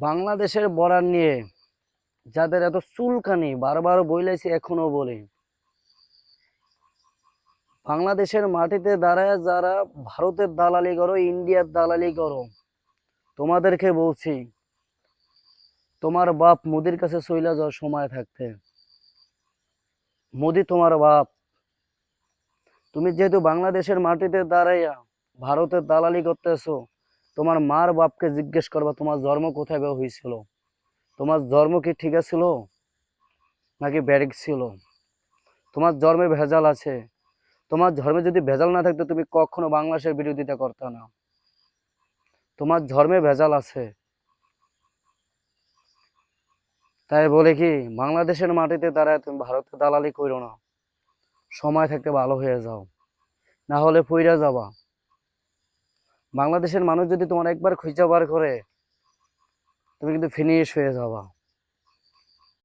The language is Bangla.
বাংলাদেশের বর্ডার নিয়ে যাদের এত চুলকানি বারবার বইলেছি, এখনো বলি, বাংলাদেশের মাটিতে দাঁড়ায় যারা ভারতের দালালি করো, ইন্ডিয়ার দালালি করো, তোমাদেরকে বলছি, তোমার বাপ মোদির কাছে চইলা যাওয়ার সময় থাকতে। মোদি তোমার বাপ। তুমি যেহেতু বাংলাদেশের মাটিতে দাঁড়াইয়া ভারতের দালালি করতেছো, তোমার মার বাপকে জিজ্ঞেস করবা তোমার জন্ম কোথায় হয়েছিল, তোমার জন্ম কি ঠিক ছিল নাকি ব্যারিক ছিল? তোমার জন্মে ভেজাল আছে। তোমার ধর্মে যদি ভেজাল না থাকতো তুমি কখনো বাংলাদেশের বিরোধিতা করতে না। তোমার ধর্মে ভেজাল আছে। তাই বলে কি বাংলাদেশের মাটিতে দাঁড়ায় তুমি ভারতের দালালি করো না। সময় থাকতে ভালো হয়ে যাও, না হলে পইরা যাবা। বাংলাদেশের মানুষ যদি তোমার একবার খুঁজে বার করে, তুমি কিন্তু ফিনিশ হয়ে যাবা।